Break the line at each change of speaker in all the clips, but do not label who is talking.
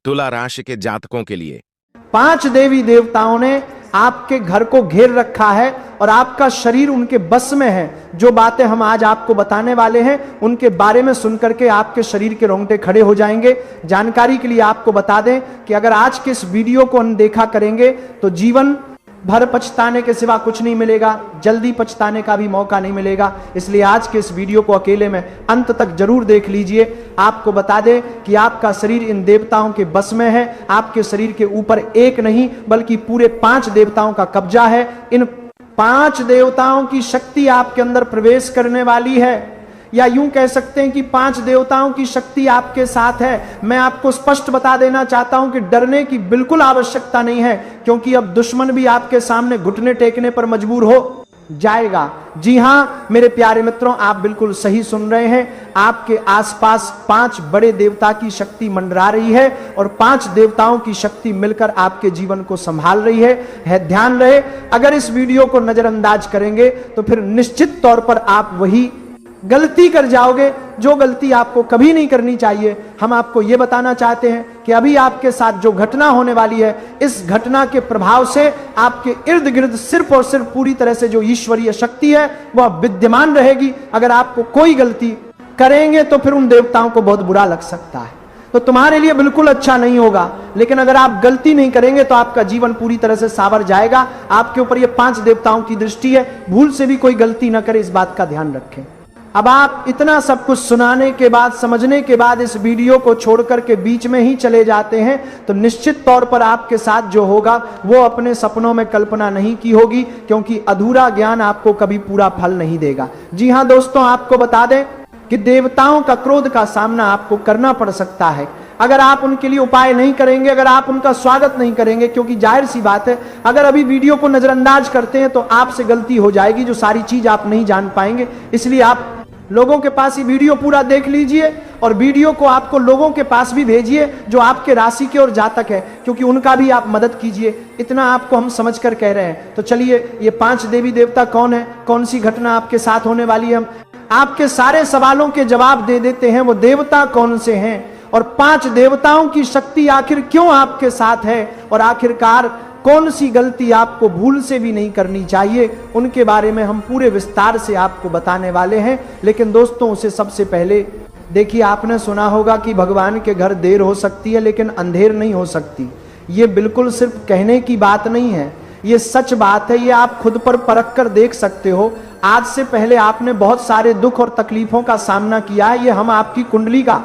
तुला राशि के जातकों के लिए
5 देवी देवताओं ने आपके घर को घेर रखा है और आपका शरीर उनके बस में है। जो बातें हम आज आपको बताने वाले हैं उनके बारे में सुनकर के आपके शरीर के रोंगटे खड़े हो जाएंगे। जानकारी के लिए आपको बता दें कि अगर आज के इस वीडियो को अनदेखा करेंगे तो जीवन भर पछताने के सिवा कुछ नहीं मिलेगा, जल्दी पछताने का भी मौका नहीं मिलेगा। इसलिए आज के इस वीडियो को अकेले में अंत तक जरूर देख लीजिए। आपको बता दें कि आपका शरीर इन देवताओं के बस में है। आपके शरीर के ऊपर एक नहीं बल्कि पूरे 5 देवताओं का कब्जा है। इन 5 देवताओं की शक्ति आपके अंदर प्रवेश करने वाली है, या यूं कह सकते हैं कि 5 देवताओं की शक्ति आपके साथ है। मैं आपको स्पष्ट बता देना चाहता हूं कि डरने की बिल्कुल आवश्यकता नहीं है, क्योंकि अब दुश्मन भी आपके सामने घुटने टेकने पर मजबूर हो जाएगा। जी हां मेरे प्यारे मित्रों, आप बिल्कुल सही सुन रहे हैं। आपके आसपास 5 बड़े देवता की शक्ति मंडरा रही है और 5 देवताओं की शक्ति मिलकर आपके जीवन को संभाल रही है। ध्यान रहे, अगर इस वीडियो को नजरअंदाज करेंगे तो फिर निश्चित तौर पर आप वही गलती कर जाओगे जो गलती आपको कभी नहीं करनी चाहिए। हम आपको यह बताना चाहते हैं कि अभी आपके साथ जो घटना होने वाली है, इस घटना के प्रभाव से आपके इर्द गिर्द सिर्फ और सिर्फ पूरी तरह से जो ईश्वरीय शक्ति है वह विद्यमान रहेगी। अगर आपको कोई गलती करेंगे तो फिर उन देवताओं को बहुत बुरा लग सकता है, तो तुम्हारे लिए बिल्कुल अच्छा नहीं होगा। लेकिन अगर आप गलती नहीं करेंगे तो आपका जीवन पूरी तरह से सावर जाएगा। आपके ऊपर ये 5 देवताओं की दृष्टि है, भूल से भी कोई गलती ना करे, इस बात का ध्यान रखें। अब आप इतना सब कुछ सुनाने के बाद, समझने के बाद इस वीडियो को छोड़कर के बीच में ही चले जाते हैं तो निश्चित तौर पर आपके साथ जो होगा वो अपने सपनों में कल्पना नहीं की होगी, क्योंकि अधूरा ज्ञान आपको कभी पूरा फल नहीं देगा। जी हां दोस्तों, आपको बता दें कि देवताओं का क्रोध का सामना आपको करना पड़ सकता है अगर आप उनके लिए उपाय नहीं करेंगे, अगर आप उनका स्वागत नहीं करेंगे। क्योंकि जाहिर सी बात है, अगर अभी वीडियो को नजरअंदाज करते हैं तो आपसे गलती हो जाएगी, जो सारी चीज आप नहीं जान पाएंगे। इसलिए आप लोगों के पास ये वीडियो पूरा देख लीजिए और वीडियो को आपको लोगों के पास भी भेजिए जो आपके राशि के और जातक है, क्योंकि उनका भी आप मदद कीजिए। इतना आपको हम समझ कर कह रहे हैं। तो चलिए, ये 5 देवी देवता कौन है, कौन सी घटना आपके साथ होने वाली है, हम आपके सारे सवालों के जवाब दे देते हैं। वो देवता कौन से हैं और 5 देवताओं की शक्ति आखिर क्यों आपके साथ है, और आखिरकार कौन सी गलती आपको भूल से भी नहीं करनी चाहिए, उनके बारे में हम पूरे विस्तार से आपको बताने वाले हैं। लेकिन दोस्तों, उसे सबसे पहले देखिए, आपने सुना होगा कि भगवान के घर देर हो सकती है लेकिन अंधेर नहीं हो सकती। ये बिल्कुल सिर्फ कहने की बात नहीं है, ये सच बात है। ये आप खुद पर परख कर देख सकते हो। आज से पहले आपने बहुत सारे दुख और तकलीफों का सामना किया है। ये हम आपकी कुंडली का,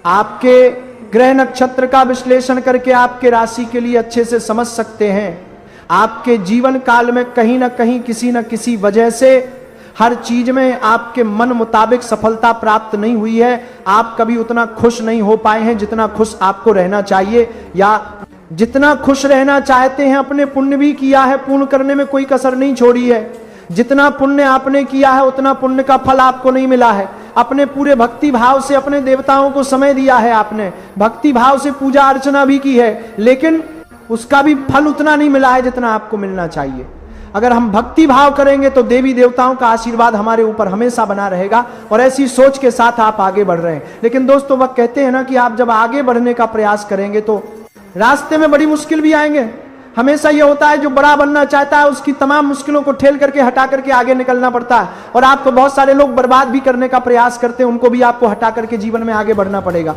आपके ग्रह नक्षत्र का विश्लेषण करके आपके राशि के लिए अच्छे से समझ सकते हैं। आपके जीवन काल में कहीं ना कहीं, किसी न किसी वजह से हर चीज में आपके मन मुताबिक सफलता प्राप्त नहीं हुई है। आप कभी उतना खुश नहीं हो पाए हैं जितना खुश आपको रहना चाहिए, या जितना खुश रहना चाहते हैं। अपने पुण्य भी किया है, पूर्ण करने में कोई कसर नहीं छोड़ी है। जितना पुण्य आपने किया है उतना पुण्य का फल आपको नहीं मिला है। अपने पूरे भक्ति भाव से अपने देवताओं को समय दिया है, आपने भक्ति भाव से पूजा अर्चना भी की है, लेकिन उसका भी फल उतना नहीं मिला है जितना आपको मिलना चाहिए। अगर हम भक्ति भाव करेंगे तो देवी देवताओं का आशीर्वाद हमारे ऊपर हमेशा बना रहेगा, और ऐसी सोच के साथ आप आगे बढ़ रहे हैं। लेकिन दोस्तों, वह कहते हैं ना कि आप जब आगे बढ़ने का प्रयास करेंगे तो रास्ते में बड़ी मुश्किल भी आएंगे। हमेशा यह होता है, जो बड़ा बनना चाहता है उसकी तमाम मुश्किलों को ठेल करके, हटा करके आगे निकलना पड़ता है। और आपको बहुत सारे लोग बर्बाद भी करने का प्रयास करते हैं, उनको भी आपको हटा करके जीवन में आगे बढ़ना पड़ेगा।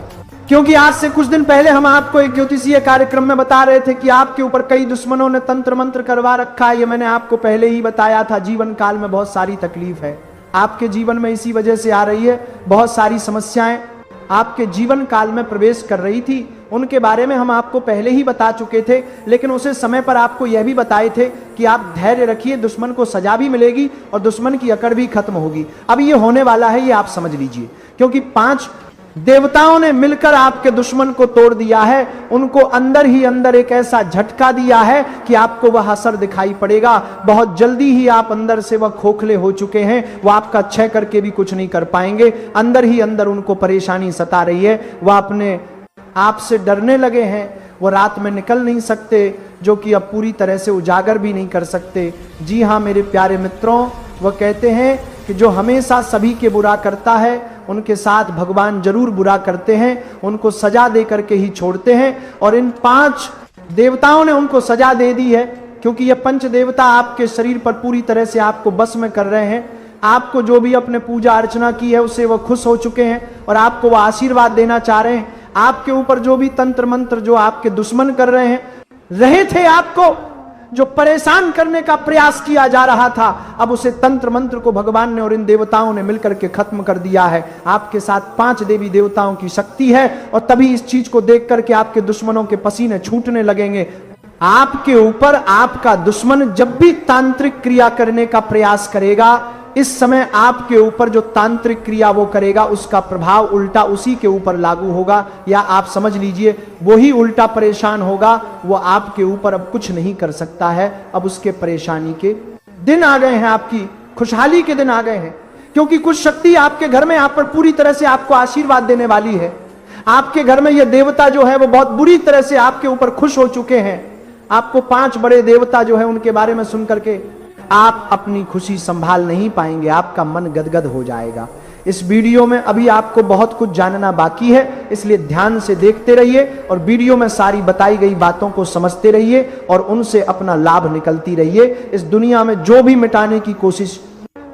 क्योंकि आज से कुछ दिन पहले हम आपको एक ज्योतिषीय कार्यक्रम में बता रहे थे कि आपके ऊपर कई दुश्मनों ने तंत्र मंत्र करवा रखा है। ये मैंने आपको पहले ही बताया था। जीवन काल में बहुत सारी तकलीफ है आपके जीवन में, इसी वजह से आ रही है। बहुत सारी समस्याएं आपके जीवन काल में प्रवेश कर रही थी, उनके बारे में हम आपको पहले ही बता चुके थे। लेकिन उसे समय पर आपको यह भी बताए थे कि आप धैर्य रखिए, दुश्मन को सजा भी मिलेगी और दुश्मन की अकड़ भी खत्म होगी। अब ये होने वाला है, ये आप समझ लीजिए। क्योंकि 5 देवताओं ने मिलकर आपके दुश्मन को तोड़ दिया है। उनको अंदर ही अंदर एक ऐसा झटका दिया है कि आपको वह असर दिखाई पड़ेगा। बहुत जल्दी ही आप अंदर से वह खोखले हो चुके हैं, वह आपका क्षय करके भी कुछ नहीं कर पाएंगे। अंदर ही अंदर उनको परेशानी सता रही है, वह अपने आप से डरने लगे हैं। वो रात में निकल नहीं सकते, जो कि अब पूरी तरह से उजागर भी नहीं कर सकते। जी हाँ मेरे प्यारे मित्रों, वह कहते हैं कि जो हमेशा सभी के बुरा करता है उनके साथ भगवान जरूर बुरा करते हैं, उनको सजा दे करके ही छोड़ते हैं। और इन 5 देवताओं ने उनको सजा दे दी है, क्योंकि ये पंच देवता आपके शरीर पर पूरी तरह से आपको बस में कर रहे हैं। आपको जो भी अपने पूजा अर्चना की है उससे वो खुश हो चुके हैं और आपको वो आशीर्वाद देना चाह रहे हैं। आपके ऊपर जो भी तंत्र मंत्र जो आपके दुश्मन कर रहे थे, आपको जो परेशान करने का प्रयास किया जा रहा था, अब उसे तंत्र मंत्र को भगवान ने और इन देवताओं ने मिलकर के खत्म कर दिया है। आपके साथ 5 देवी देवताओं की शक्ति है और तभी इस चीज को देख करके आपके दुश्मनों के पसीने छूटने लगेंगे। आपके ऊपर आपका दुश्मन जब भी तांत्रिक क्रिया करने का प्रयास करेगा, इस समय आपके ऊपर जो तांत्रिक क्रिया वो करेगा उसका प्रभाव उल्टा उसी के ऊपर लागू होगा, या आप समझ लीजिए वही उल्टा परेशान होगा। वो आपके ऊपर अब कुछ नहीं कर सकता है। अब उसके परेशानी के दिन आ गए हैं, आपकी खुशहाली के दिन आ गए हैं, क्योंकि कुछ शक्ति आपके घर में आप पर पूरी तरह से आपको आशीर्वाद देने वाली है। आपके घर में ये देवता जो है वो बहुत बुरी तरह से आपके ऊपर खुश हो चुके हैं। आपको 5 बड़े देवता जो है उनके बारे में सुन करके आप अपनी खुशी संभाल नहीं पाएंगे, आपका मन गदगद हो जाएगा। इस वीडियो में अभी आपको बहुत कुछ जानना बाकी है, इसलिए ध्यान से देखते रहिए और वीडियो में सारी बताई गई बातों को समझते रहिए और उनसे अपना लाभ निकलती रहिए। इस दुनिया में जो भी मिटाने की कोशिश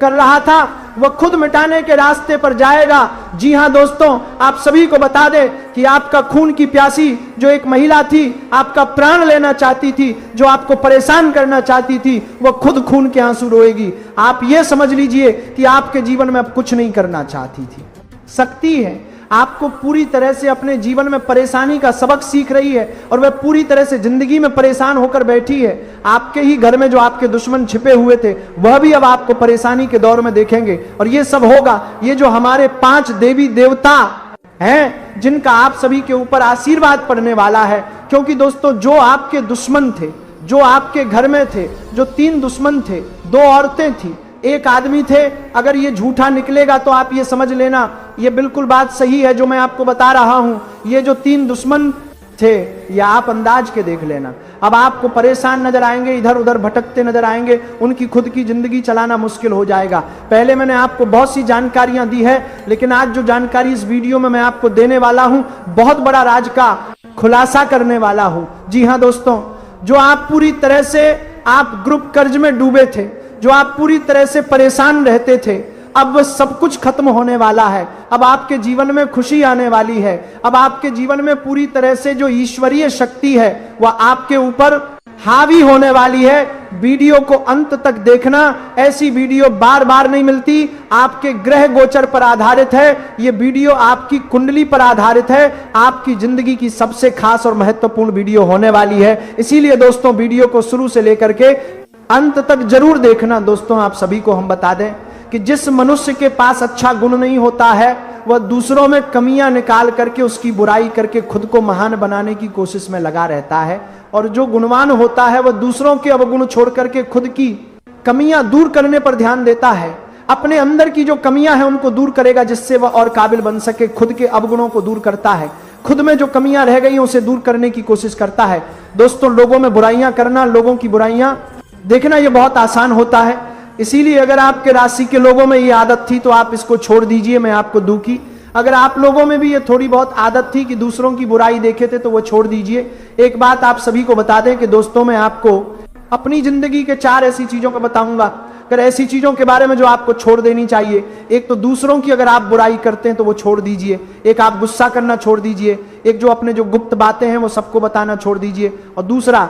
कर रहा था वह खुद मिटाने के रास्ते पर जाएगा। जी हां दोस्तों, आप सभी को बता दें कि आपका खून की प्यासी जो एक महिला थी, आपका प्राण लेना चाहती थी, जो आपको परेशान करना चाहती थी, वह खुद खून के आंसू रोएगी। आप यह समझ लीजिए कि आपके जीवन में अब कुछ नहीं करना चाहती थी। शक्ति है, आपको पूरी तरह से अपने जीवन में परेशानी का सबक सीख रही है और वह पूरी तरह से जिंदगी में परेशान होकर बैठी है। आपके ही घर में जो आपके दुश्मन छिपे हुए थे वह भी अब आपको परेशानी के दौर में देखेंगे और ये सब होगा। ये जो हमारे 5 देवी देवता हैं जिनका आप सभी के ऊपर आशीर्वाद पड़ने वाला है, क्योंकि दोस्तों जो आपके दुश्मन थे, जो आपके घर में थे, जो 3 दुश्मन थे, 2 औरतें थी, 1 आदमी थे, अगर ये झूठा निकलेगा तो आप ये समझ लेना ये बिल्कुल बात सही है जो मैं आपको बता रहा हूं। ये जो 3 दुश्मन थे या आप अंदाज के देख लेना। अब आपको परेशान नजर आएंगे, इधर उधर भटकते नजर आएंगे, उनकी खुद की जिंदगी चलाना मुश्किल हो जाएगा। पहले मैंने आपको बहुत सी जानकारियां दी है, लेकिन आज जो जानकारी इस वीडियो में मैं आपको देने वाला हूं, बहुत बड़ा राज का खुलासा करने वाला हूं। जी हां दोस्तों, जो आप पूरी तरह से आप ग्रुप कर्ज में डूबे थे, जो आप पूरी तरह से परेशान रहते थे, अब वह सब कुछ खत्म होने वाला है। अब आपके जीवन में खुशी आने वाली है। अब आपके जीवन में पूरी तरह से जो ईश्वरीय शक्ति है वह आपके ऊपर हावी होने वाली है। वीडियो को अंत तक देखना, ऐसी वीडियो बार बार नहीं मिलती। आपके ग्रह गोचर पर आधारित है ये वीडियो, आपकी कुंडली पर आधारित है। आपकी जिंदगी की सबसे खास और महत्वपूर्ण वीडियो होने वाली है। इसीलिए दोस्तों वीडियो को शुरू से लेकर के अंत तक जरूर देखना। दोस्तों आप सभी को हम बता दें कि जिस मनुष्य के पास अच्छा गुण नहीं होता है वह दूसरों में कमियां निकाल करके उसकी बुराई करके खुद को महान बनाने की कोशिश में लगा रहता है, और जो गुणवान होता है वह दूसरों के अवगुण छोड़ करके खुद की कमियां दूर करने पर ध्यान देता है। अपने अंदर की जो कमियां हैं उनको दूर करेगा जिससे वह और काबिल बन सके। खुद के अवगुणों को दूर करता है, खुद में जो कमियां रह गई उसे दूर करने की कोशिश करता है। दोस्तों लोगों में बुराइयां करना, लोगों की बुराइयां देखना ये बहुत आसान होता है। इसीलिए अगर आपके राशि के लोगों में ये आदत थी तो आप इसको छोड़ दीजिए, मैं आपको दूंगी। अगर आप लोगों में भी ये थोड़ी बहुत आदत थी कि दूसरों की बुराई देखे थे तो वो छोड़ दीजिए। एक बात आप सभी को बता दें कि दोस्तों मैं आपको अपनी जिंदगी के 4 ऐसी चीजों को बताऊंगा, अगर ऐसी चीजों के बारे में जो आपको छोड़ देनी चाहिए। एक तो दूसरों की अगर आप बुराई करते हैं तो वो छोड़ दीजिए। एक आप गुस्सा करना छोड़ दीजिए। एक जो अपने जो गुप्त बातें हैं वो सबको बताना छोड़ दीजिए। और दूसरा,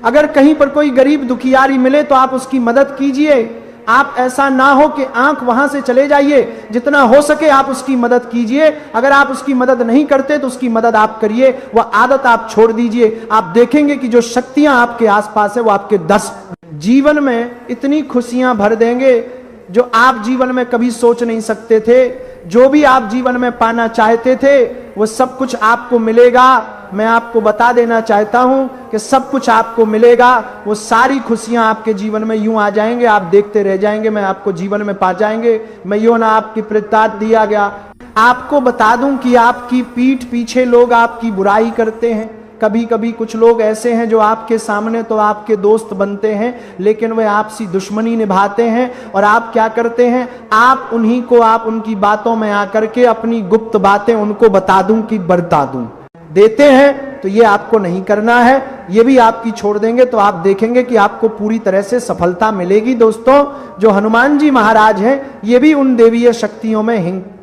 अगर कहीं पर कोई गरीब दुखियारी मिले तो आप उसकी मदद कीजिए। आप ऐसा ना हो कि आंख वहां से चले जाइए, जितना हो सके आप उसकी मदद कीजिए। अगर आप उसकी मदद नहीं करते तो उसकी मदद आप करिए, वह आदत आप छोड़ दीजिए। आप देखेंगे कि जो शक्तियां आपके आसपास है वो आपके 10 जीवन में इतनी खुशियां भर देंगे जो आप जीवन में कभी सोच नहीं सकते थे। जो भी आप जीवन में पाना चाहते थे वो सब कुछ आपको मिलेगा। मैं आपको बता देना चाहता हूं कि सब कुछ आपको मिलेगा। वो सारी खुशियां आपके जीवन में यूं आ जाएंगे, आप देखते रह जाएंगे। मैं आपको जीवन में पा जाएंगे। मैं यो ना आपकी प्रताप दिया गया। आपको बता दूं कि आपकी पीठ पीछे लोग आपकी बुराई करते हैं, कभी कभी कुछ लोग ऐसे हैं जो आपके सामने तो आपके दोस्त बनते हैं, लेकिन वे आपसी दुश्मनी निभाते हैं। और आप क्या करते हैं, आप उन्हीं को, आप उनकी बातों में आकर के अपनी गुप्त बातें उनको बता दूं कि बता दूं देते हैं। तो ये आपको नहीं करना है, ये भी आपकी छोड़ देंगे तो आप देखेंगे कि आपको पूरी तरह से सफलता मिलेगी। दोस्तों, जो हनुमान जी महाराज हैं, ये भी उन देवीय शक्तियों में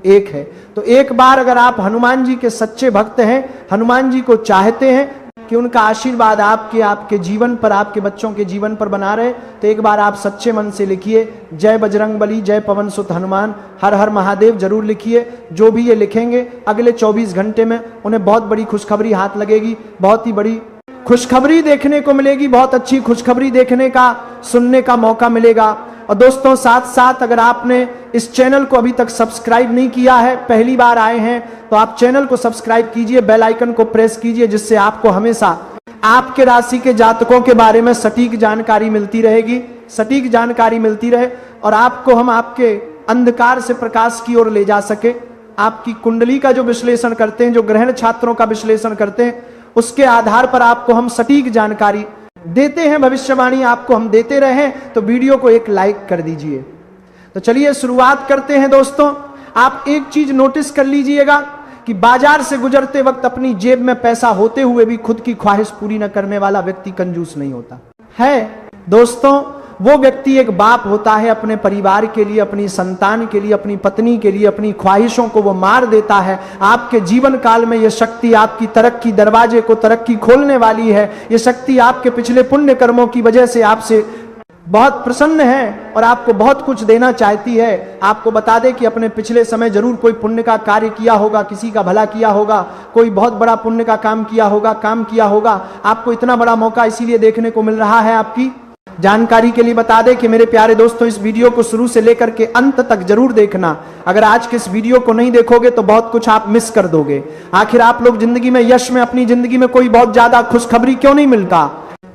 एक है। तो एक बार अगर आप हनुमान जी के सच्चे भक्त हैं, हनुमान जी को चाहते हैं कि उनका आशीर्वाद आपके जीवन पर, आपके बच्चों के जीवन पर बना रहे, तो एक बार आप सच्चे मन से लिखिए, जय बजरंगबली, जय पवन सुत हनुमान, हर हर महादेव जरूर लिखिए। जो भी ये लिखेंगे अगले 24 घंटे में उन्हें बहुत बड़ी खुशखबरी हाथ लगेगी, बहुत ही बड़ी खुशखबरी देखने को मिलेगी, बहुत अच्छी खुशखबरी देखने का, सुनने का मौका मिलेगा। और दोस्तों, साथ साथ अगर आपने इस चैनल को अभी तक सब्सक्राइब नहीं किया है, पहली बार आए हैं, तो आप चैनल को सब्सक्राइब कीजिए, बेल आइकन को प्रेस कीजिए, जिससे आपको हमेशा आपके राशि के जातकों के बारे में सटीक जानकारी मिलती रहेगी, सटीक जानकारी मिलती रहे और आपको हम आपके अंधकार से प्रकाश की ओर ले जा सके। आपकी कुंडली का जो विश्लेषण करते हैं, जो ग्रहण छात्रों का विश्लेषण करते हैं, उसके आधार पर आपको हम सटीक जानकारी देते हैं, भविष्यवाणी आपको हम देते रहे। तो वीडियो को एक लाइक कर दीजिए। तो चलिए शुरुआत करते हैं। दोस्तों, आप एक चीज नोटिस कर लीजिएगा कि बाजार से गुजरते वक्त अपनी जेब में पैसा होते हुए भी खुद की ख्वाहिश पूरी न करने वाला व्यक्ति कंजूस नहीं होता है। दोस्तों, वो व्यक्ति एक बाप होता है, अपने परिवार के लिए, अपनी संतान के लिए, अपनी पत्नी के लिए, अपनी ख्वाहिशों को वो मार देता है। आपके जीवन काल में ये शक्ति आपकी तरक्की, दरवाजे को तरक्की खोलने वाली है। ये शक्ति आपके पिछले पुण्य कर्मों की वजह से आपसे बहुत प्रसन्न है और आपको बहुत कुछ देना चाहती है। आपको बता दें कि अपने पिछले समय जरूर कोई पुण्य का कार्य किया होगा, किसी का भला किया होगा, कोई बहुत बड़ा पुण्य का काम किया होगा। आपको इतना बड़ा मौका इसीलिए देखने को मिल रहा है। आपकी जानकारी के लिए बता दें कि मेरे प्यारे दोस्तों, इस वीडियो को शुरू से लेकर के अंत तक जरूर देखना। अगर आज के इस वीडियो को नहीं देखोगे तो बहुत कुछ आप मिस कर दोगे। आखिर आप लोग जिंदगी में, यश में, अपनी जिंदगी में कोई बहुत ज्यादा खुशखबरी क्यों नहीं मिलता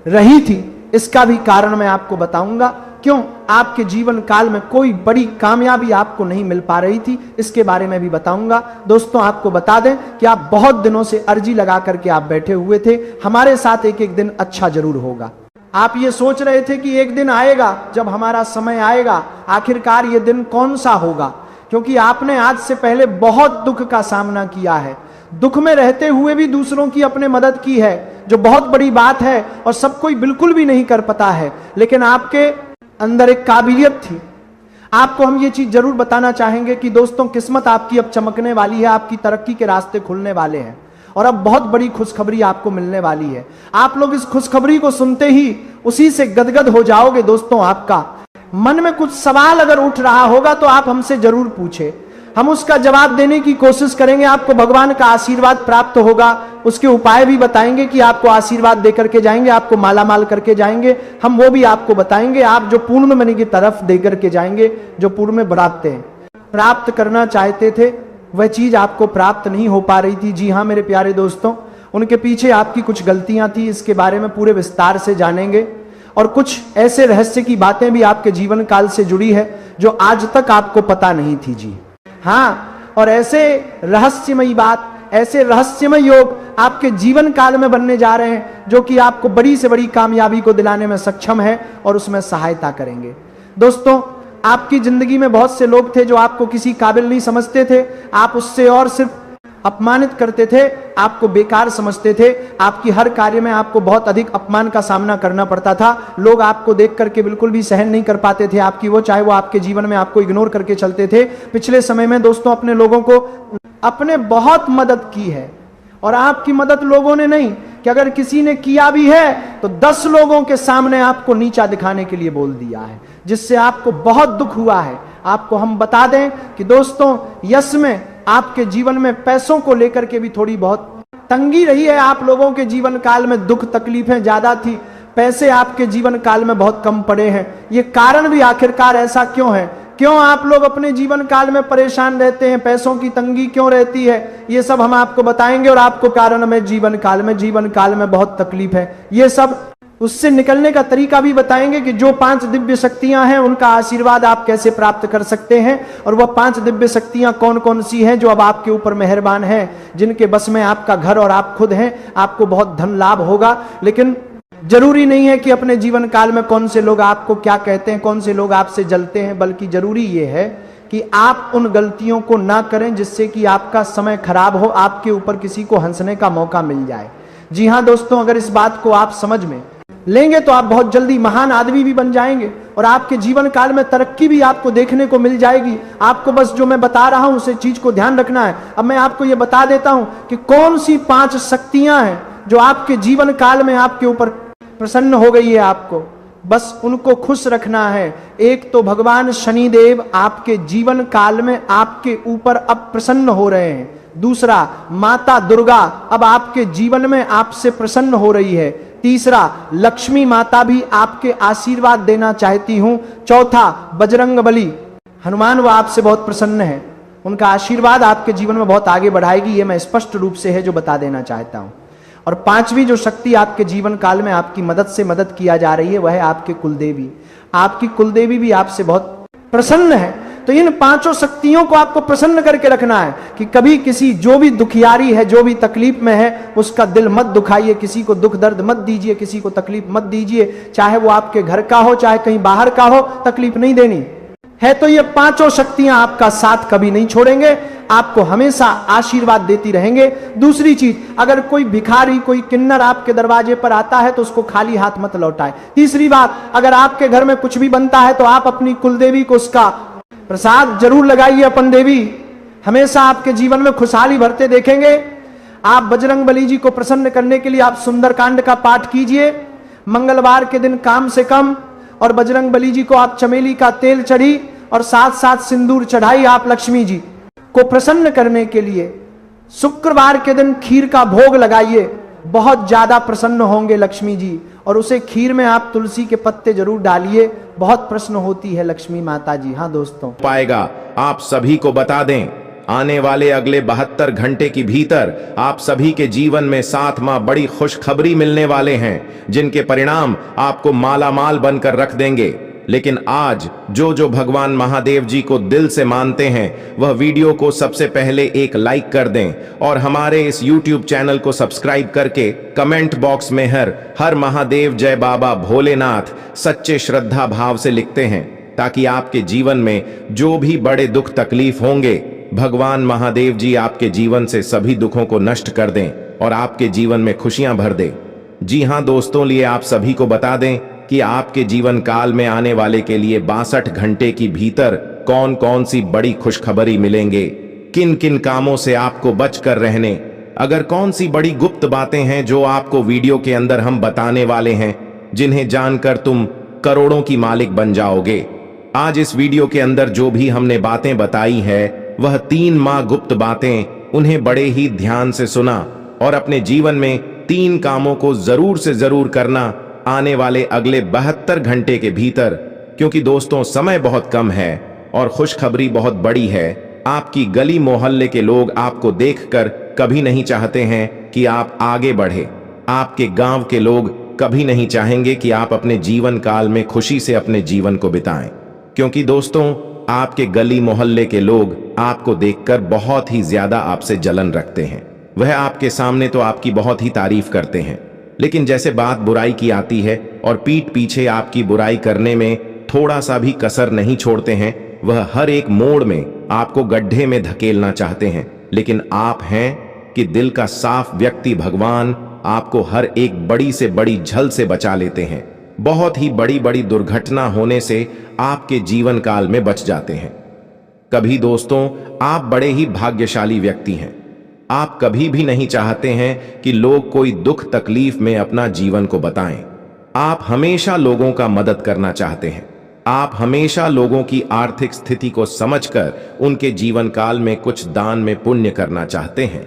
रही थी, इसका भी कारण मैं आपको बताऊंगा। क्यों आपके जीवन काल में कोई बड़ी कामयाबी आपको नहीं मिल पा रही थी, इसके बारे में भी बताऊंगा। दोस्तों, आपको बता दें कि आप बहुत दिनों से अर्जी लगा करके आप बैठे हुए थे, हमारे साथ एक एक दिन अच्छा जरूर होगा। आप ये सोच रहे थे कि एक दिन आएगा जब हमारा समय आएगा, आखिरकार ये दिन कौन सा होगा, क्योंकि आपने आज से पहले बहुत दुख का सामना किया है। दुख में रहते हुए भी दूसरों की अपने मदद की है, जो बहुत बड़ी बात है और सब कोई बिल्कुल भी नहीं कर पाता है। लेकिन आपके अंदर एक काबिलियत थी। आपको हम ये चीज जरूर बताना चाहेंगे कि दोस्तों, किस्मत आपकी अब चमकने वाली है, आपकी तरक्की के रास्ते खुलने वाले हैं और अब बहुत बड़ी खुशखबरी आपको मिलने वाली है। आप लोग इस खुशखबरी को सुनते ही उसी से गदगद हो जाओगे। दोस्तों, आपका मन में कुछ सवाल अगर उठ रहा होगा तो आप हमसे जरूर पूछे, हम उसका जवाब देने की कोशिश करेंगे। आपको भगवान का आशीर्वाद प्राप्त होगा, उसके उपाय भी बताएंगे कि आपको आशीर्वाद देकर के जाएंगे, आपको मालामाल करके जाएंगे, हम वो भी आपको बताएंगे। आप जो पूर्ण मणि की तरफ देकर के जाएंगे, जो पूर्ण में प्राप्त करना चाहते थे, वह चीज आपको प्राप्त नहीं हो पा रही थी। जी हाँ मेरे प्यारे दोस्तों, उनके पीछे आपकी कुछ गलतियां थी, इसके बारे में पूरे विस्तार से जानेंगे। और कुछ ऐसे रहस्य की बातें भी आपके जीवन काल से जुड़ी है जो आज तक आपको पता नहीं थी। जी हाँ, और ऐसे रहस्यमयी बात, ऐसे रहस्यमय योग आपके जीवन काल में बनने जा रहे हैं जो कि आपको बड़ी से बड़ी कामयाबी को दिलाने में सक्षम है और उसमें सहायता करेंगे। दोस्तों, आपकी जिंदगी में बहुत से लोग थे जो आपको किसी काबिल नहीं समझते थे, आप उससे और सिर्फ अपमानित करते थे, आपको बेकार समझते थे, आपकी हर कार्य में आपको बहुत अधिक अपमान का सामना करना पड़ता था। लोग आपको देख करके बिल्कुल भी सहन नहीं कर पाते थे आपकी वो, चाहे वो आपके जीवन में आपको इग्नोर करके चलते थे। पिछले समय में दोस्तों, अपने लोगों को अपने बहुत मदद की है और आपकी मदद लोगों ने नहीं, कि अगर किसी ने किया भी है तो 10 लोगों के सामने आपको नीचा दिखाने के लिए बोल दिया है, जिससे आपको बहुत दुख हुआ है। आपको हम बता दें कि दोस्तों, यश में, आपके जीवन में पैसों को लेकर के भी थोड़ी बहुत तंगी रही है। आप लोगों के जीवन काल में दुख तकलीफें ज्यादा थी, पैसे आपके जीवन काल में बहुत कम पड़े हैं। ये कारण भी आखिरकार ऐसा क्यों है, क्यों आप लोग अपने जीवन काल में परेशान रहते हैं, पैसों की तंगी क्यों रहती है, ये सब हम आपको बताएंगे। और आपको कारण में जीवन काल में बहुत तकलीफ है, ये सब उससे निकलने का तरीका भी बताएंगे कि जो 5 दिव्य शक्तियां हैं उनका आशीर्वाद आप कैसे प्राप्त कर सकते हैं, और वह 5 दिव्य शक्तियां कौन कौन सी हैं जो अब आपके ऊपर मेहरबान हैं, जिनके बस में आपका घर और आप खुद हैं। आपको बहुत धन लाभ होगा, लेकिन जरूरी नहीं है कि अपने जीवन काल में कौन से लोग आपको क्या कहते हैं, कौन से लोग आपसे जलते हैं, बल्कि जरूरी यह है कि आप उन गलतियों को ना करें जिससे कि आपका समय खराब हो, आपके ऊपर किसी को हंसने का मौका मिल जाए। जी हां दोस्तों, अगर इस बात को आप समझ में लेंगे तो आप बहुत जल्दी महान आदमी भी बन जाएंगे और आपके जीवन काल में तरक्की भी आपको देखने को मिल जाएगी। आपको बस जो मैं बता रहा हूं उसे चीज को ध्यान रखना है। अब मैं आपको यह बता देता हूं कि कौन सी 5 शक्तियां हैं जो आपके जीवन काल में आपके ऊपर प्रसन्न हो गई है। आपको बस उनको खुश रखना है। एक तो भगवान शनिदेव आपके जीवन काल में आपके ऊपर अब प्रसन्न हो रहे हैं। दूसरा, माता दुर्गा अब आपके जीवन में आपसे प्रसन्न हो रही है। तीसरा, लक्ष्मी माता भी आपके आशीर्वाद देना चाहती हूं। चौथा, बजरंग बली हनुमान वो आपसे बहुत प्रसन्न है, उनका आशीर्वाद आपके जीवन में बहुत आगे बढ़ाएगी। ये मैं स्पष्ट रूप से है जो बता देना चाहता हूं। और 5वीं जो शक्ति आपके जीवन काल में आपकी मदद किया जा रही है वह है आपके कुलदेवी। आपकी कुलदेवी भी आपसे बहुत प्रसन्न है। तो इन 5 शक्तियों को आपको प्रसन्न करके रखना है कि कभी किसी जो भी दुखियारी है, जो भी तकलीफ में है, उसका दिल मत दुखाइए, किसी को दुख दर्द मत दीजिए, किसी को तकलीफ मत दीजिए, चाहे वो आपके घर का हो चाहे कहीं बाहर का हो, तकलीफ नहीं देनी है। तो ये 5 शक्तियां आपका साथ कभी नहीं छोड़ेंगे, आपको हमेशा आशीर्वाद देती रहेंगे। दूसरी चीज, अगर कोई भिखारी, कोई किन्नर आपके दरवाजे पर आता है तो उसको खाली हाथ मत लौटाए। तीसरी बात, अगर आपके घर में कुछ भी बनता है तो आप अपनी कुलदेवी को उसका प्रसाद जरूर लगाइए। अपन देवी हमेशा आपके जीवन में खुशहाली भरते देखेंगे। आप बजरंग बली जी को प्रसन्न करने के लिए आप सुंदरकांड का पाठ कीजिए मंगलवार के दिन कम से कम, और बजरंग बली जी को आप चमेली का तेल चढ़ी और साथ साथ सिंदूर चढ़ाई आप लक्ष्मी जी को प्रसन्न करने के लिए। शुक्रवार के दिन खीर का भोग लगाइए, बहुत ज्यादा प्रसन्न होंगे लक्ष्मी जी। और उसे खीर में आप तुलसी के पत्ते जरूर डालिए, बहुत प्रसन्न होती है लक्ष्मी माता जी। हाँ दोस्तों,
पाएगा आप सभी को बता दें, आने वाले अगले 72 घंटे के भीतर आप सभी के जीवन में 7 माह बड़ी खुशखबरी मिलने वाले हैं, जिनके परिणाम आपको मालामाल बनकर रख देंगे। लेकिन आज जो भगवान महादेव जी को दिल से मानते हैं वह वीडियो को सबसे पहले एक लाइक कर दें और हमारे इस YouTube चैनल को सब्सक्राइब करके कमेंट बॉक्स में हर महादेव जय बाबा भोलेनाथ सच्चे श्रद्धा भाव से लिखते हैं, ताकि आपके जीवन में जो भी बड़े दुख तकलीफ होंगे भगवान महादेव जी आपके जीवन से सभी दुखों को नष्ट कर दें और आपके जीवन में खुशियां भर दें। जी हां दोस्तों, लिए आप सभी को बता दें कि आपके जीवन काल में आने वाले के लिए 62 घंटे की भीतर कौन कौन सी बड़ी खुशखबरी मिलेंगे, किन किन कामों से आपको बचकर रहने, अगर कौन सी बड़ी गुप्त बातें हैं जो आपको वीडियो के अंदर हम बताने वाले हैं, जिन्हें जानकर तुम करोड़ों की मालिक बन जाओगे। आज इस वीडियो के अंदर जो भी हमने बातें बताई है वह 3 माह गुप्त बातें, उन्हें बड़े ही ध्यान से सुना और अपने जीवन में 3 कामों को जरूर से जरूर करना आने वाले अगले 72 घंटे के भीतर, क्योंकि दोस्तों समय बहुत कम है और खुशखबरी बहुत बड़ी है। आपकी गली मोहल्ले के लोग आपको देखकर कभी नहीं चाहते हैं कि आप आगे बढ़े। आपके गांव के लोग कभी नहीं चाहेंगे कि आप अपने जीवन काल में खुशी से अपने जीवन को बिताएं, क्योंकि दोस्तों आपके गली मोहल्ले के लोग आपको देखकर बहुत ही ज्यादा आपसे जलन रखते हैं। वह आपके सामने तो आपकी बहुत ही तारीफ करते हैं, लेकिन जैसे बात बुराई की आती है और पीठ पीछे आपकी बुराई करने में थोड़ा सा भी कसर नहीं छोड़ते हैं। वह हर एक मोड़ में आपको गड्ढे में धकेलना चाहते हैं, लेकिन आप हैं कि दिल का साफ व्यक्ति भगवान आपको हर एक बड़ी से बड़ी झल से बचा लेते हैं। बहुत ही बड़ी बड़ी दुर्घटना होने से आपके जीवन काल में बच जाते हैं। कभी दोस्तों आप बड़े ही भाग्यशाली व्यक्ति हैं। आप कभी भी नहीं चाहते हैं कि लोग कोई दुख तकलीफ में अपना जीवन को बताएं। आप हमेशा लोगों का मदद करना चाहते हैं। आप हमेशा लोगों की आर्थिक स्थिति को समझकर उनके जीवन काल में कुछ दान में पुण्य करना चाहते हैं।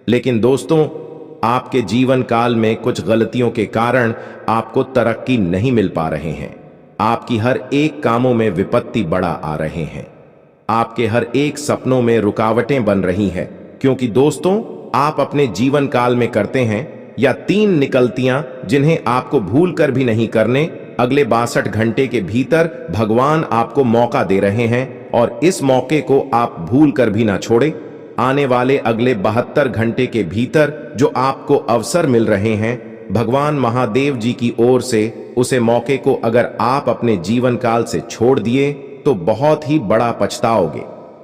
लेकिन दोस्तों आपके जीवन काल में कुछ गलतियों के कारण आपको तरक्की नहीं मिल पा रहे हैं। आपकी हर एक कामों में विपत्ति बढ़ा आ रहे हैं। आपके हर एक सपनों में रुकावटें बन रही हैं, क्योंकि दोस्तों आप अपने जीवन काल में करते हैं या 3 निकलतियां जिन्हें आपको भूल कर भी नहीं करने, अगले 62 घंटे के भीतर भगवान आपको मौका दे रहे हैं और इस मौके को आप भूल कर भी ना छोड़े। आने वाले अगले 72 घंटे के भीतर जो आपको अवसर मिल रहे हैं, भगवान महादेव जी की ओर से, उसे मौके को अगर आप अपने जीवन काल से छोड़ दिए तो बहुत ही बड़ा पछताओगे।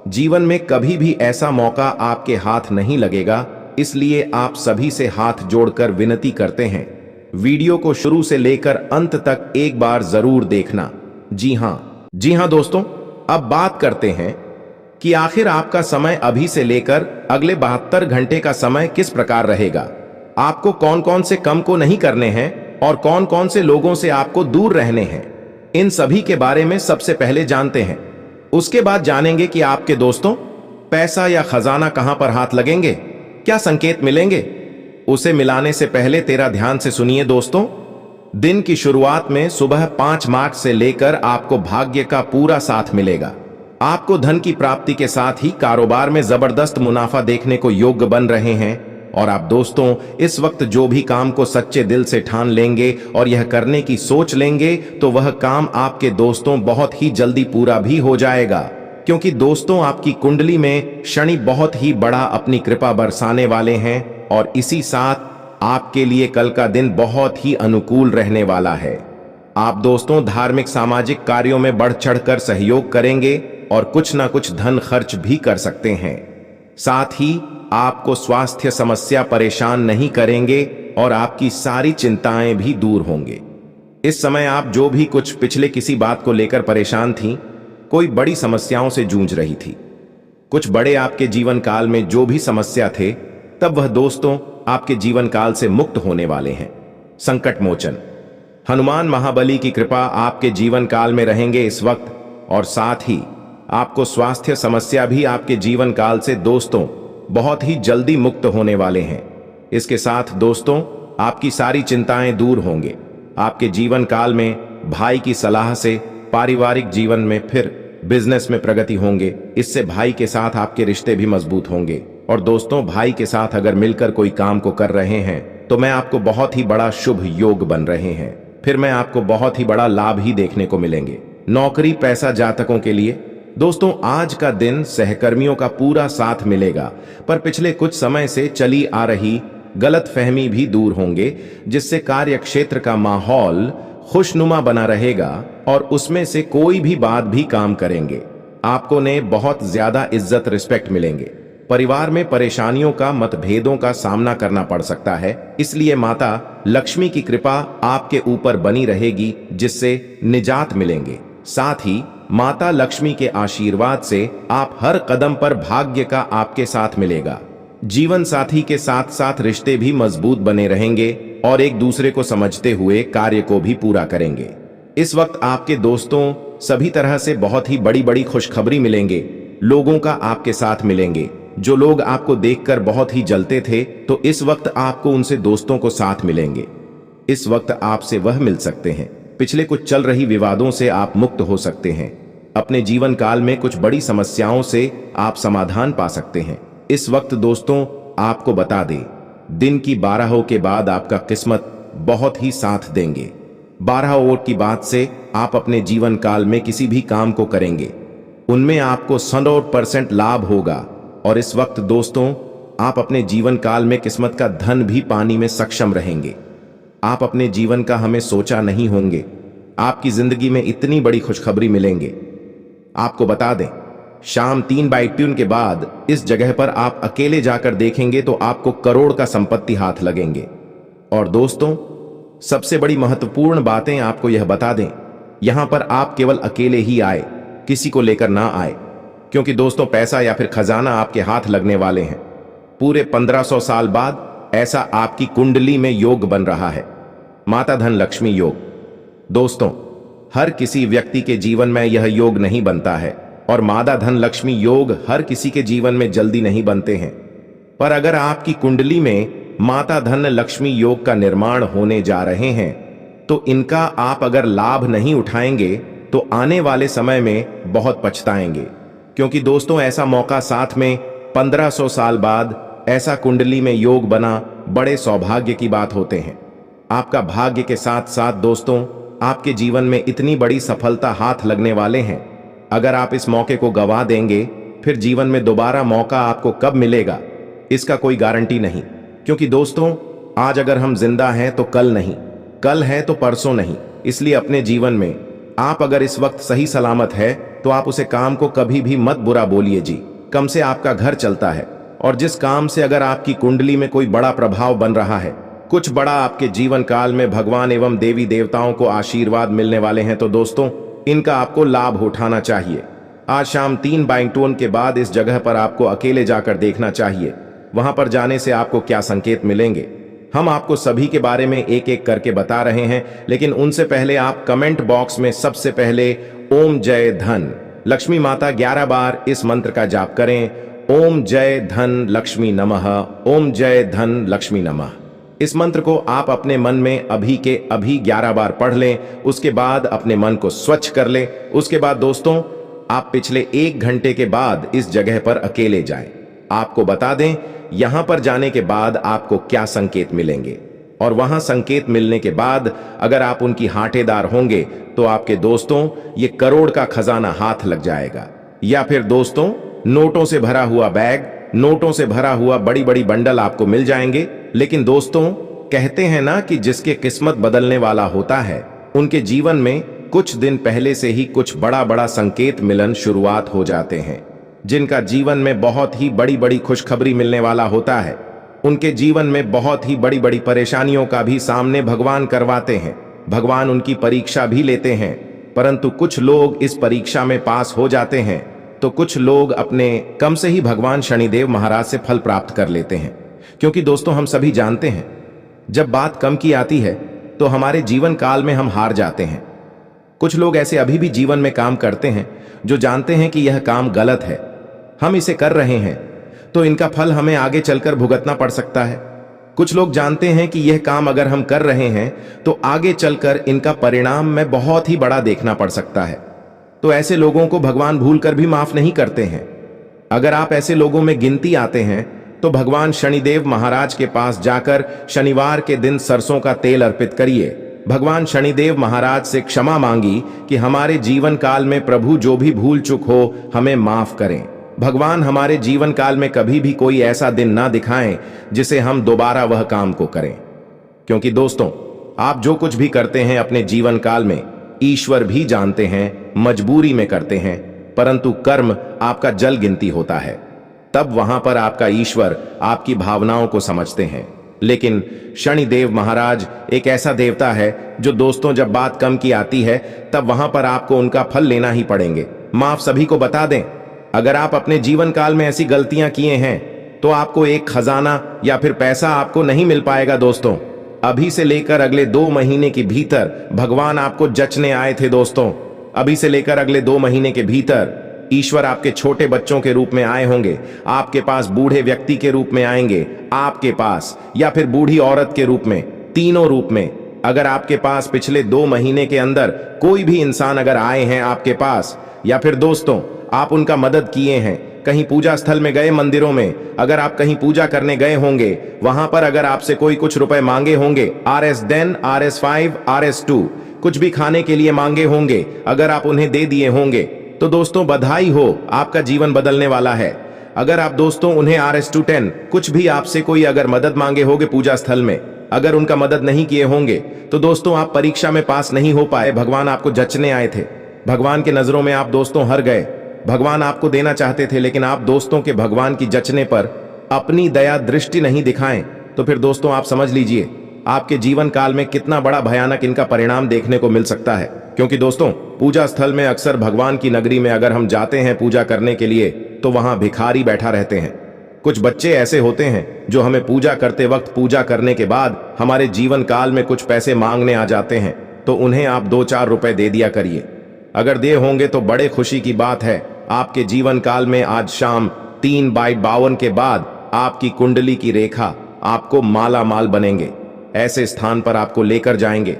जीवन में कभी भी ऐसा मौका आपके हाथ नहीं लगेगा, इसलिए आप सभी से हाथ जोड़कर विनती करते हैं, वीडियो को शुरू से लेकर अंत तक एक बार जरूर देखना। जी हां दोस्तों, अब बात करते हैं कि आखिर आपका समय अभी से लेकर अगले 72 घंटे का समय किस प्रकार रहेगा। आपको कौन कौन से काम को नहीं करने हैं और कौन कौन से लोगों से आपको दूर रहने हैं, इन सभी के बारे में सबसे पहले जानते हैं। उसके बाद जानेंगे कि आपके दोस्तों पैसा या खजाना कहां पर हाथ लगेंगे, क्या संकेत मिलेंगे। उसे मिलाने से पहले तेरा ध्यान से सुनिए दोस्तों। दिन की शुरुआत में सुबह 5 मार्च से लेकर आपको भाग्य का पूरा साथ मिलेगा। आपको धन की प्राप्ति के साथ ही कारोबार में जबरदस्त मुनाफा देखने को योग्य बन रहे हैं और आप दोस्तों इस वक्त जो भी काम को सच्चे दिल से ठान लेंगे और यह करने की सोच लेंगे तो वह काम आपके दोस्तों बहुत ही जल्दी पूरा भी हो जाएगा, क्योंकि दोस्तों आपकी कुंडली में शनि बहुत ही बड़ा अपनी कृपा बरसाने वाले हैं और इसी साथ आपके लिए कल का दिन बहुत ही अनुकूल रहने वाला है। आप दोस्तों धार्मिक सामाजिक कार्यों में बढ़ चढ़कर सहयोग करेंगे और कुछ ना कुछ धन खर्च भी कर सकते हैं। साथ ही आपको स्वास्थ्य समस्या परेशान नहीं करेंगे और आपकी सारी चिंताएं भी दूर होंगे। इस समय आप जो भी कुछ पिछले किसी बात को लेकर परेशान थीं, कोई बड़ी समस्याओं से जूझ रही थी, कुछ बड़े आपके जीवन काल में जो भी समस्या थे, तब वह दोस्तों आपके जीवन काल से मुक्त होने वाले हैं। संकट मोचन हनुमान महाबली की कृपा आपके जीवन काल में रहेंगे इस वक्त, और साथ ही आपको स्वास्थ्य समस्या भी आपके जीवन काल से दोस्तों बहुत ही जल्दी मुक्त होने वाले हैं। इसके साथ दोस्तों आपकी सारी चिंताएं दूर होंगे। आपके जीवन काल में भाई की सलाह से पारिवारिक जीवन में फिर बिजनेस में प्रगति होंगे। इससे भाई के साथ आपके रिश्ते भी मजबूत होंगे। और दोस्तों भाई के साथ अगर मिलकर कोई काम को कर रहे हैं तो मैं आपको बहुत ही बड़ा शुभ योग बन रहे हैं, फिर मैं आपको बहुत ही बड़ा लाभ ही देखने को मिलेंगे। नौकरी पैसा जातकों के लिए दोस्तों आज का दिन सहकर्मियों का पूरा साथ मिलेगा, पर पिछले कुछ समय से चली आ रही गलतफहमी भी दूर होंगे, जिससे कार्य क्षेत्र का माहौल खुशनुमा बना रहेगा और उसमें से कोई भी बात भी काम करेंगे। आपको ने बहुत ज्यादा इज्जत रिस्पेक्ट मिलेंगे। परिवार में परेशानियों का मतभेदों का सामना करना पड़ सकता है, इसलिए माता लक्ष्मी की कृपा आपके ऊपर बनी रहेगी, जिससे निजात मिलेंगे। साथ ही माता लक्ष्मी के आशीर्वाद से आप हर कदम पर भाग्य का आपके साथ मिलेगा। जीवन साथी के साथ साथ रिश्ते भी मजबूत बने रहेंगे और एक दूसरे को समझते हुए कार्य को भी पूरा करेंगे। इस वक्त आपके दोस्तों सभी तरह से बहुत ही बड़ी बड़ी खुशखबरी मिलेंगे। लोगों का आपके साथ मिलेंगे। जो लोग आपको देखकर बहुत ही जलते थे, तो इस वक्त आपको उनसे दोस्तों को साथ मिलेंगे। इस वक्त आपसे वह मिल सकते हैं। पिछले कुछ चल रही विवादों से आप मुक्त हो सकते हैं। अपने जीवन काल में कुछ बड़ी समस्याओं से आप समाधान पा सकते हैं। इस वक्त दोस्तों आपको बता दें, दिन की 12 के बाद आपका किस्मत बहुत ही साथ देंगे। 12 ओर की बात से आप अपने जीवन काल में किसी भी काम को करेंगे, उनमें आपको 100% लाभ होगा। और इस वक्त दोस्तों आप अपने जीवन काल में किस्मत का धन भी पाने में सक्षम रहेंगे। आप अपने जीवन का हमें सोचा नहीं होंगे, आपकी जिंदगी में इतनी बड़ी खुशखबरी मिलेंगे। आपको बता दें, शाम 3/2 के बाद इस जगह पर आप अकेले जाकर देखेंगे तो आपको करोड़ का संपत्ति हाथ लगेंगे। और दोस्तों सबसे बड़ी महत्वपूर्ण बातें आपको यह बता दें, यहां पर आप केवल अकेले ही आए, किसी को लेकर ना आए, क्योंकि दोस्तों पैसा या फिर खजाना आपके हाथ लगने वाले हैं। पूरे 1500 साल बाद ऐसा आपकी कुंडली में योग बन रहा है, माता धन लक्ष्मी योग। दोस्तों हर किसी व्यक्ति के जीवन में यह योग नहीं बनता है और माता धन लक्ष्मी योग हर किसी के जीवन में जल्दी नहीं बनते हैं। पर अगर आपकी कुंडली में माता धन लक्ष्मी योग का निर्माण होने जा रहे हैं तो इनका आप अगर लाभ नहीं उठाएंगे तो आने वाले समय में बहुत पछताएंगे, क्योंकि दोस्तों ऐसा मौका साथ में 1500 साल बाद ऐसा कुंडली में योग बना बड़े सौभाग्य की बात होते हैं। आपका भाग्य के साथ साथ दोस्तों आपके जीवन में इतनी बड़ी सफलता हाथ लगने वाले हैं। अगर आप इस मौके को गवा देंगे फिर जीवन में दोबारा मौका आपको कब मिलेगा इसका कोई गारंटी नहीं। क्योंकि दोस्तों आज अगर हम जिंदा हैं तो कल नहीं, कल है तो परसों नहीं। इसलिए अपने जीवन में आप अगर इस वक्त सही सलामत है तो आप उसे काम को कभी भी मत बुरा बोलिए जी। कम से आपका घर चलता है और जिस काम से अगर आपकी कुंडली में कोई बड़ा प्रभाव बन रहा है, कुछ बड़ा आपके जीवन काल में भगवान एवं देवी देवताओं को आशीर्वाद मिलने वाले हैं, तो दोस्तों इनका आपको लाभ उठाना चाहिए। आज शाम 3/2 के बाद इस जगह पर आपको अकेले जाकर देखना चाहिए। वहां पर जाने से आपको क्या संकेत मिलेंगे हम आपको सभी के बारे में एक एक करके बता रहे हैं, लेकिन उनसे पहले आप कमेंट बॉक्स में सबसे पहले ओम जय धन लक्ष्मी माता 11 बार इस मंत्र का जाप करें। ओम जय धन लक्ष्मी नमः, ओम जय धन लक्ष्मी नमः। इस मंत्र को आप अपने मन में अभी के अभी 11 बार पढ़ लें। उसके बाद अपने मन को स्वच्छ कर लें। उसके बाद दोस्तों आप पिछले 1 घंटे के बाद इस जगह पर अकेले जाएं। आपको बता दें यहां पर जाने के बाद आपको क्या संकेत मिलेंगे, और वहां संकेत मिलने के बाद अगर आप उनकी हाटेदार होंगे तो आपके दोस्तों ये करोड़ का खजाना हाथ लग जाएगा। या फिर दोस्तों नोटों से भरा हुआ बैग, नोटों से भरा हुआ बड़ी बड़ी बंडल आपको मिल जाएंगे। लेकिन दोस्तों कहते हैं ना कि जिसके किस्मत बदलने वाला होता है उनके जीवन में कुछ दिन पहले से ही कुछ बड़ा बड़ा संकेत मिलन शुरुआत हो जाते हैं। जिनका जीवन में बहुत ही बड़ी बड़ी खुशखबरी मिलने वाला होता है उनके जीवन में बहुत ही बड़ी बड़ी परेशानियों का भी सामने भगवान करवाते हैं। भगवान उनकी परीक्षा भी लेते हैं, परंतु कुछ लोग इस परीक्षा में पास हो जाते हैं तो कुछ लोग अपने कम से ही भगवान शनिदेव महाराज से फल प्राप्त कर लेते हैं। क्योंकि दोस्तों हम सभी जानते हैं जब बात कम की आती है तो हमारे जीवन काल में हम हार जाते हैं। कुछ लोग ऐसे अभी भी जीवन में काम करते हैं जो जानते हैं कि यह काम गलत है, हम इसे कर रहे हैं तो इनका फल हमें आगे चलकर भुगतना पड़ सकता है। कुछ लोग जानते हैं कि यह काम अगर हम कर रहे हैं तो आगे चलकर इनका परिणाम में बहुत ही बड़ा देखना पड़ सकता है। तो ऐसे लोगों को भगवान भूलकर भी माफ नहीं करते हैं। अगर आप ऐसे लोगों में गिनती आते हैं तो भगवान शनिदेव महाराज के पास जाकर शनिवार के दिन सरसों का तेल अर्पित करिए। भगवान शनिदेव महाराज से क्षमा मांगी कि हमारे जीवन काल में प्रभु जो भी भूल चूक हो हमें माफ करें। भगवान हमारे जीवन काल में कभी भी कोई ऐसा दिन ना दिखाएं जिसे हम दोबारा वह काम को करें। क्योंकि दोस्तों आप जो कुछ भी करते हैं अपने जीवन काल में ईश्वर भी जानते हैं, मजबूरी में करते हैं, परंतु कर्म आपका जल गिनती होता है। तब वहां पर आपका ईश्वर आपकी भावनाओं को समझते हैं। लेकिन शनिदेव महाराज एक ऐसा देवता है जो दोस्तों जब बात कम की आती है तब वहां पर आपको उनका फल लेना ही पड़ेंगे। माफ सभी को बता दें, अगर आप अपने जीवन काल में ऐसी गलतियां किए हैं तो आपको एक खजाना या फिर पैसा आपको नहीं मिल पाएगा। दोस्तों अभी से लेकर अगले 2 महीने के भीतर भगवान आपको जचने आए थे। दोस्तों अभी से लेकर अगले 2 महीने के भीतर ईश्वर आपके छोटे बच्चों के रूप में आए होंगे, आपके पास बूढ़े व्यक्ति के रूप में आएंगे आपके पास, या फिर बूढ़ी औरत के रूप में, तीनों रूप में। अगर आपके पास पिछले 2 महीने के अंदर कोई भी इंसान अगर आए हैं आपके पास, या फिर दोस्तों आप उनका मदद किए हैं, कहीं पूजा स्थल में गए, मंदिरों में अगर आप कहीं पूजा करने गए होंगे, वहां पर अगर आपसे कोई कुछ रुपए मांगे होंगे, RS10, RS5, RS2 कुछ भी खाने के लिए मांगे होंगे, अगर आप उन्हें दे दिए होंगे तो दोस्तों बधाई हो, आपका जीवन बदलने वाला है। अगर आप दोस्तों उन्हें RS210 कुछ भी आपसे कोई अगर मदद मांगे होंगे पूजा स्थल में, अगर उनका मदद नहीं किए होंगे तो दोस्तों आप परीक्षा में पास नहीं हो पाए। भगवान आपको जचने आए थे, भगवान के नजरों में आप दोस्तों हार गए। भगवान आपको देना चाहते थे लेकिन आप दोस्तों के भगवान की जचने पर अपनी दया दृष्टि नहीं दिखाएं तो फिर दोस्तों आप समझ लीजिए आपके जीवन काल में कितना बड़ा भयानक इनका परिणाम देखने को मिल सकता है। क्योंकि दोस्तों पूजा स्थल में अक्सर भगवान की नगरी में अगर हम जाते हैं पूजा करने के लिए तो वहां भिखारी बैठा रहते हैं। कुछ बच्चे ऐसे होते हैं जो हमें पूजा करते वक्त पूजा करने के बाद हमारे जीवन काल में कुछ पैसे मांगने आ जाते हैं, तो उन्हें आप 2-4 रुपए दे दिया करिए। अगर दे होंगे तो बड़े खुशी की बात है, आपके जीवन काल में आज शाम 3/52 के बाद आपकी कुंडली की रेखा आपको माला माल बनेंगे। ऐसे स्थान पर आपको लेकर जाएंगे।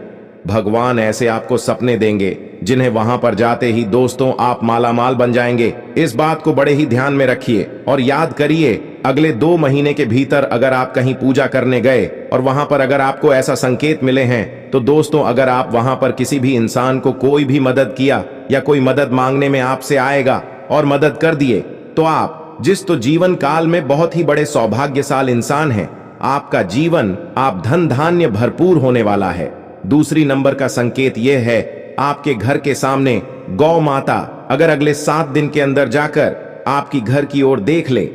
भगवान ऐसे आपको सपने देंगे जिन्हें वहां पर जाते ही दोस्तों आप माला माल बन जाएंगे। इस बात को बड़े ही ध्यान में रखिए और याद करिए अगले 2 महीने के भीतर अगर आप कहीं पूजा करने गए और वहां पर अगर आपको ऐसा संकेत मिले हैं, तो दोस्तों अगर आप वहां पर किसी भी इंसान को कोई भी मदद किया या कोई मदद मांगने में आपसे आएगा और मदद कर दिए, तो आप जिस तो जीवन काल में बहुत ही बड़े सौभाग्यशाल इंसान हैं, आपका जीवन आप धन धान्य भरपूर होने वाला है। दूसरी नंबर का संकेत यह है, आपके घर के सामने गौ माता अगर अगले 7 दिन के अंदर जाकर आपकी घर की ओर देख ले,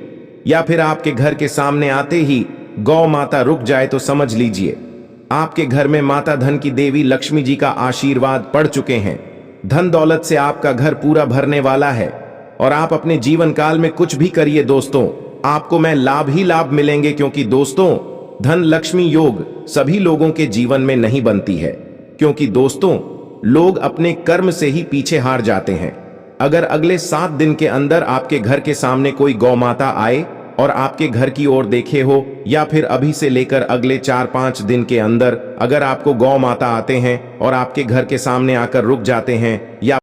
या फिर आपके घर के सामने आते ही गौ माता रुक जाए, तो समझ लीजिए आपके घर में माता धन की देवी लक्ष्मी जी का आशीर्वाद पड़ चुके हैं। धन दौलत से आपका घर पूरा भरने वाला है और आप अपने जीवन काल में कुछ भी करिए दोस्तों, आपको मैं लाभ ही लाभ मिलेंगे, क्योंकि दोस्तों धन लक्ष्मी योग सभी लोगों के जीवन में नहीं बनती है, क्योंकि दोस्तों लोग अपने कर्म से ही पीछे हार जाते हैं। अगर अगले 7 दिन के अंदर आपके घर के सामने कोई गौ माता आए और आपके घर की ओर देखे हो, या फिर अभी से लेकर अगले 4-5 दिन के अंदर अगर आपको गौ माता आते हैं और आपके घर के सामने आकर रुक जाते हैं, या